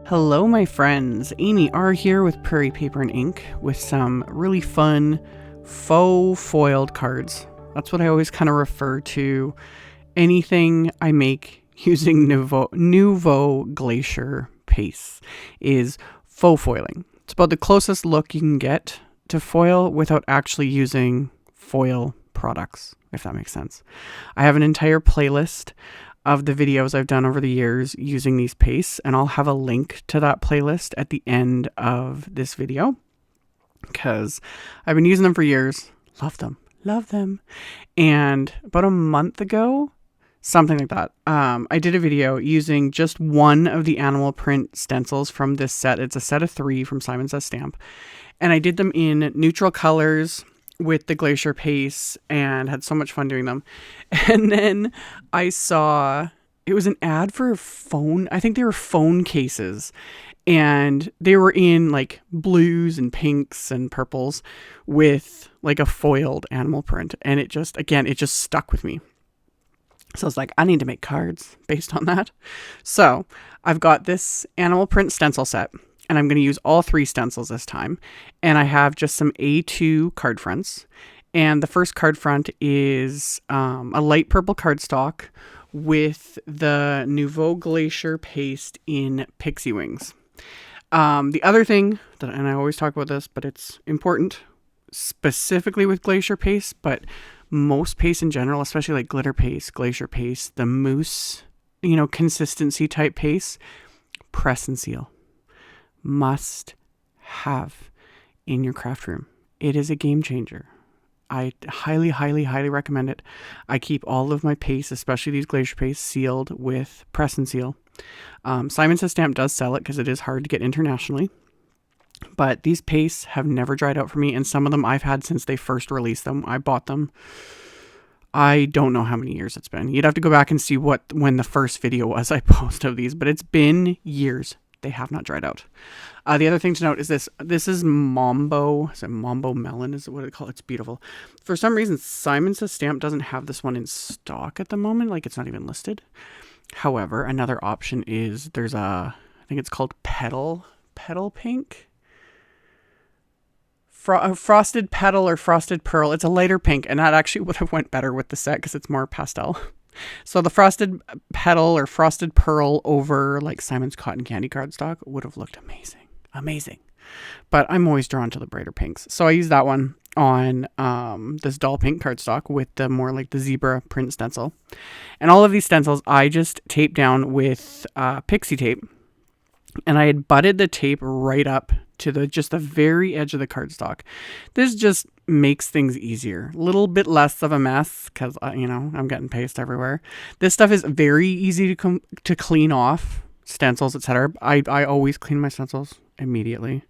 Hello, my friends. Amy R here with Prairie Paper and Ink with some really fun faux foiled cards. That's what I always kind of refer to anything I make using Nouveau Glacier paste is faux foiling. It's about the closest look you can get to foil without actually using foil products, if that makes sense. I have an entire playlist of the videos I've done over the years using these pastes, and I'll have a link to that playlist at the end of this video because I've been using them for years. Love them. And about a month ago, something like that, I did a video using just one of the animal print stencils from this set. It's a set of 3 from Simon Says Stamp, and I did them in neutral colors with the Glacier paste and had so much fun doing them. And then I saw it was an ad for a phone. I think they were phone cases, and they were in like blues and pinks and purples with like a foiled animal print. And it just stuck with me. So I was like, I need to make cards based on that. So I've got this animal print stencil set, and I'm going to use all 3 stencils this time. And I have just some A2 card fronts. And the first card front is a light purple cardstock with the Nouveau Glacier paste in Pixie Wings. The other thing, and I always talk about this, but it's important, specifically with Glacier paste, but most paste in general, especially like glitter paste, Glacier paste, the mousse, consistency type paste, press and seal. Must have in your craft room. It is a game changer. I highly recommend it. I keep all of my paste, especially these Glacier paste, sealed with press and seal. Simon Says Stamp does sell it because it is hard to get internationally. But these pastes have never dried out for me, and some of them I've had since they first released them. I bought them. I don't know how many years it's been. You'd have to go back and see when the first video was I posted of these, but it's been years. They have not dried out. The other thing to note is this. This is Mambo. Is it Mambo Melon? Is it what they call it? It's beautiful. For some reason, Simon Says Stamp doesn't have this one in stock at the moment. Like, it's not even listed. However, another option is there's I think it's called Petal Pink. Frosted Petal or Frosted Pearl. It's a lighter pink, and that actually would have went better with the set because it's more pastel. So the Frosted Petal or Frosted Pearl over like Simon's Cotton Candy cardstock would have looked amazing. But I'm always drawn to the brighter pinks. So I use that one on this doll pink cardstock with the more like the zebra print stencil. And all of these stencils I just taped down with pixie tape. And I had butted the tape right up to the very edge of the cardstock. This just makes things easier. A little bit less of a mess because, I'm getting paste everywhere. This stuff is very easy to clean off, stencils, etc. I always clean my stencils immediately.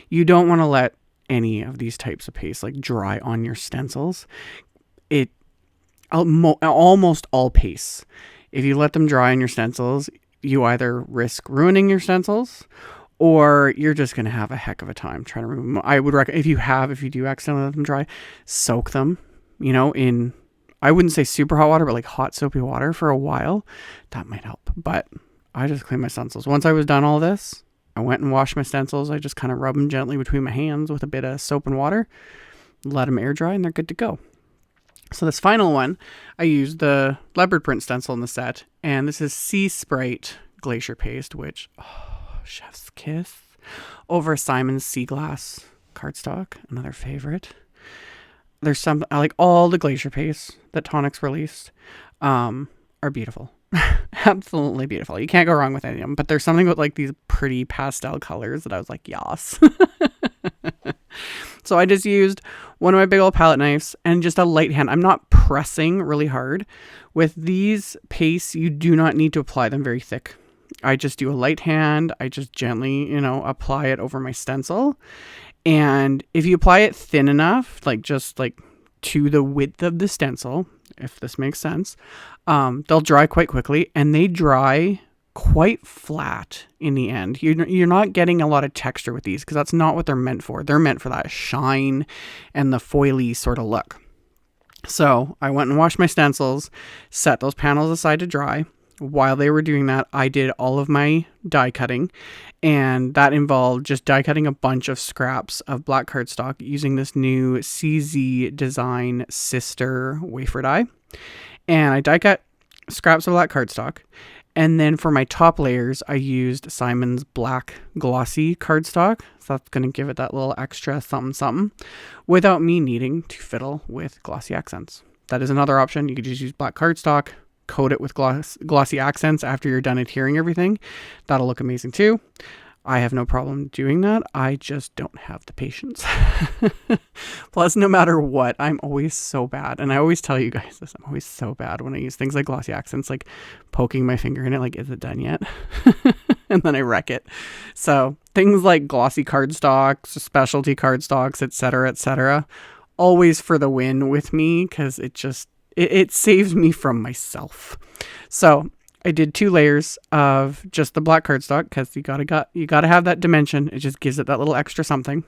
You don't want to let any of these types of paste like dry on your stencils. Almost all pastes, if you let them dry on your stencils, you either risk ruining your stencils or you're just going to have a heck of a time trying to remove them. I would recommend, if you do accidentally let them dry, soak them, in, I wouldn't say super hot water, but like hot soapy water for a while. That might help. But I just cleaned my stencils. Once I was done all this, I went and washed my stencils. I just kind of rub them gently between my hands with a bit of soap and water, let them air dry, and they're good to go. So this final one, I used the leopard print stencil in the set, and this is Sea Sprite Glacier paste, which, chef's kiss, over Simon's Sea Glass cardstock, another favorite. There's some, I like all the Glacier pastes that Tonics released, are beautiful. Absolutely beautiful. You can't go wrong with any of them, but there's something with like these pretty pastel colors that I was like, yas. So I just used one of my big old palette knives and just a light hand. I'm not pressing really hard. With these pastes, you do not need to apply them very thick. I just do a light hand. I just gently, apply it over my stencil. And if you apply it thin enough, like just like to the width of the stencil, if this makes sense, they'll dry quite quickly, and they dry quite flat in the end. You're not getting a lot of texture with these because that's not what they're meant for. They're meant for that shine and the foily sort of look. So I went and washed my stencils, set those panels aside to dry, while they were doing that, I did all of my die cutting, and that involved just die cutting a bunch of scraps of black cardstock using this new CZ Design Sister wafer die. And I die cut scraps of black cardstock. And then for my top layers, I used Simon's black glossy cardstock. So that's going to give it that little extra something something without me needing to fiddle with glossy accents. That is another option. You could just use black cardstock, coat it with glossy accents after you're done adhering everything. That'll look amazing too. I have no problem doing that. I just don't have the patience. Plus, no matter what, I'm always so bad. And I always tell you guys this, I'm always so bad when I use things like glossy accents, like poking my finger in it, like, is it done yet? And then I wreck it. So things like glossy cardstocks, specialty cardstocks, etc., always for the win with me, because it saves me from myself. So I did 2 layers of just the black cardstock because you gotta have that dimension. It just gives it that little extra something.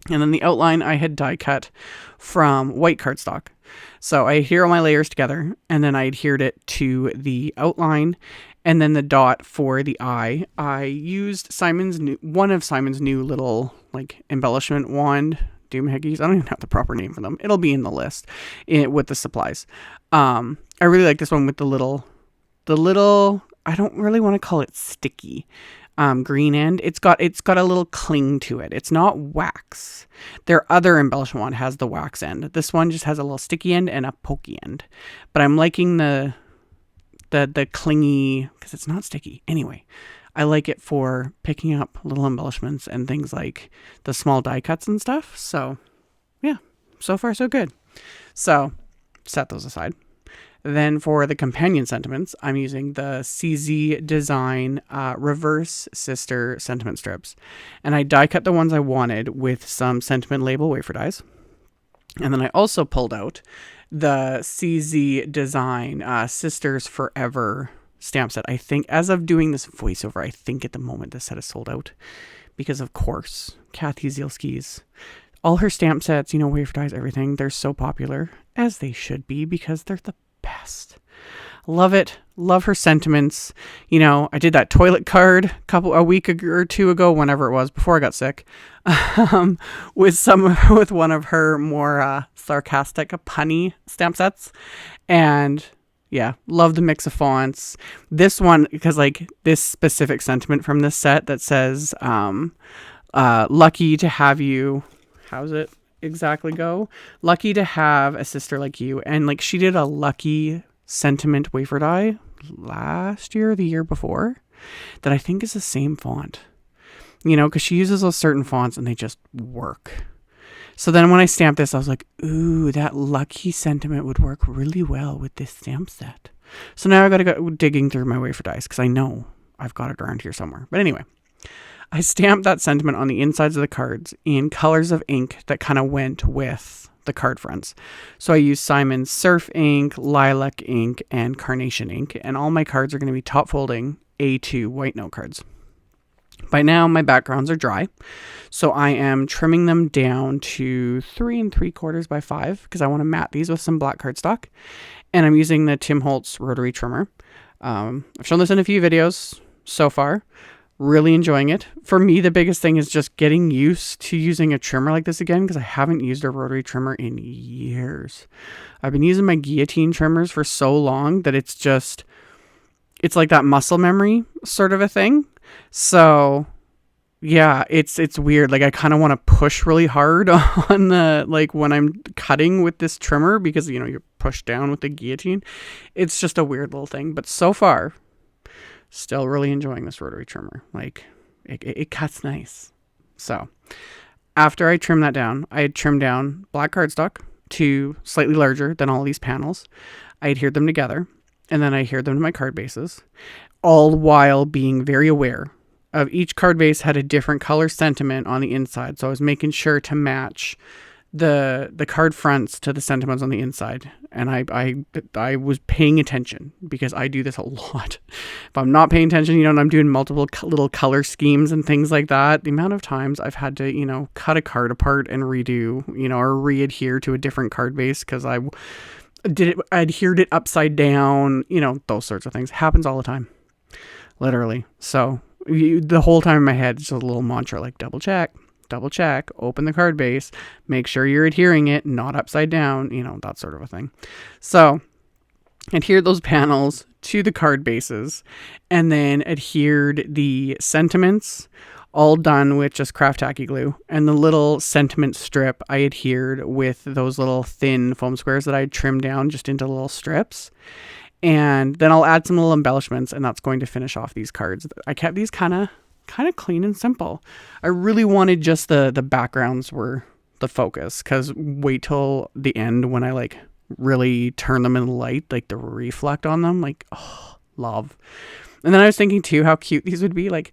And then the outline I had die cut from white cardstock. So I adhere all my layers together, and then I adhered it to the outline, and then the dot for the eye. I used one of Simon's new little like embellishment wand doohickeys. I don't even have the proper name for them. It'll be in the list with the supplies. I really like this one with the little, I don't really want to call it sticky, green end. It's got a little cling to it. It's not wax. Their other embellishment wand has the wax end. This one just has a little sticky end and a pokey end. But I'm liking the clingy, because it's not sticky. Anyway, I like it for picking up little embellishments and things like the small die cuts and stuff. So yeah, so far so good. So set those aside. Then for the companion sentiments, I'm using the CZ Design Reverse Sister sentiment strips. And I die cut the ones I wanted with some sentiment label wafer dies. And then I also pulled out the CZ Design Sisters Forever stamp set. I think as of doing this voiceover, I think at the moment this set is sold out because, of course, Kathy Zielski's, all her stamp sets, wafer dies, everything, they're so popular, as they should be, because they're the best. Love it. Love her sentiments. I did that toilet card a week or 2 ago, whenever it was, before I got sick, with one of her more sarcastic, punny stamp sets. And yeah, love the mix of fonts. This one, because this specific sentiment from this set that says, lucky to have you, how's it exactly go? Lucky to have a sister like you. And she did a lucky sentiment wafer die last year, the year before, that I think is the same font, because she uses those certain fonts and they just work. So then when I stamped this, I was like, ooh, that lucky sentiment would work really well with this stamp set. So now I got to go digging through my wafer dies because I know I've got it around here somewhere. But anyway, I stamped that sentiment on the insides of the cards in colors of ink that kind of went with the card fronts. So I used Simon's Surf ink, Lilac ink, and Carnation ink. And all my cards are going to be top folding A2 white note cards. By now, my backgrounds are dry, so I am trimming them down to 3 3/4 by 5 because I want to mat these with some black cardstock. And I'm using the Tim Holtz rotary trimmer. I've shown this in a few videos so far. Really enjoying it. For me, the biggest thing is just getting used to using a trimmer like this again, because I haven't used a rotary trimmer in years. I've been using my guillotine trimmers for so long that it's like that muscle memory sort of a thing. So yeah, it's weird. I kind of want to push really hard on the, when I'm cutting with this trimmer, because, you're pushed down with the guillotine. It's just a weird little thing. But so far, still really enjoying this rotary trimmer. It cuts nice. So after I trimmed that down, I had trimmed down black cardstock to slightly larger than all these panels. I adhered them together, and then I adhered them to my card bases, all while being very aware of each card base had a different color sentiment on the inside. So I was making sure to match the card fronts to the sentiments on the inside. And I was paying attention, because I do this a lot. If I'm not paying attention, and I'm doing multiple little color schemes and things like that, the amount of times I've had to, cut a card apart and redo, or re-adhere to a different card base, because adhered it upside down, those sorts of things. Happens all the time, literally. So the whole time in my head, it's just a little mantra like double check, open the card base, make sure you're adhering it, not upside down, that sort of a thing. So adhered those panels to the card bases, and then adhered the sentiments, all done with just craft tacky glue. And the little sentiment strip I adhered with those little thin foam squares that I trimmed down just into little strips. And then I'll add some little embellishments, and that's going to finish off these cards. I kept these kind of clean and simple. I really wanted just the backgrounds were the focus, because wait till the end when I like really turn them in the light, like the reflect on them, like, oh, love. And then I was thinking too how cute these would be. Like,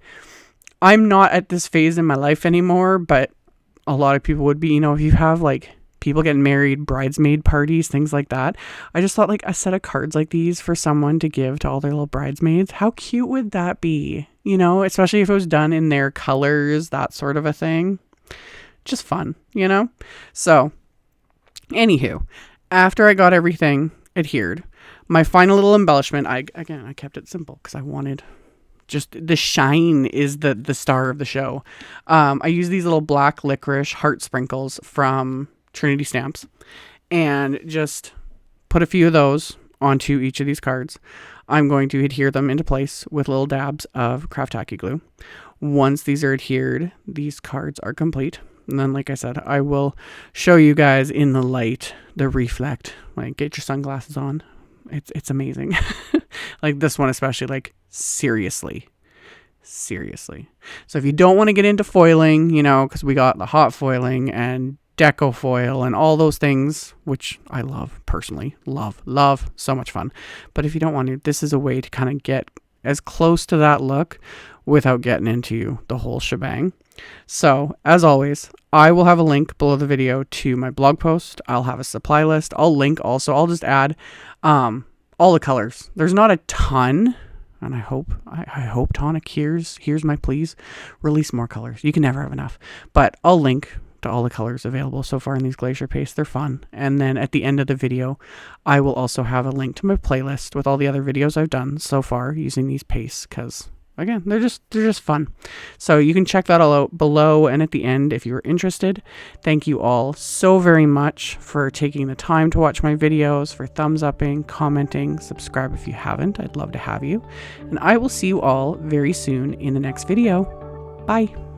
I'm not at this phase in my life anymore, but a lot of people would be, if you have like people getting married, bridesmaid parties, things like that. I just thought like a set of cards like these for someone to give to all their little bridesmaids. How cute would that be? Especially if it was done in their colors, that sort of a thing. Just fun, So, anywho, after I got everything adhered, my final little embellishment, I kept it simple because I wanted just the shine is the star of the show. I use these little black licorice heart sprinkles from Trinity Stamps, and just put a few of those onto each of these cards. I'm going to adhere them into place with little dabs of craft tacky glue. Once these are adhered, these cards are complete. And then, like I said, I will show you guys in the light, the reflect. Like, get your sunglasses on. It's amazing. Like this one especially, like seriously. So if you don't want to get into foiling, because we got the hot foiling and deco foil and all those things, which I love personally, love, so much fun. But if you don't want to, this is a way to kind of get as close to that look without getting into the whole shebang. So as always, I will have a link below the video to my blog post. I'll have a supply list. I'll just add all the colors. There's not a ton, and I hope Tonic here's my pleas. Release more colors. You can never have enough. But I'll link to all the colors available so far in these Glacier pastes. They're fun. And then at the end of the video, I will also have a link to my playlist with all the other videos I've done so far using these pastes, because again, they're just fun. So you can check that all out below and at the end if you're interested. Thank you all so very much for taking the time to watch my videos, for thumbs upping, commenting, subscribe if you haven't. I'd love to have you. And I will see you all very soon in the next video. Bye.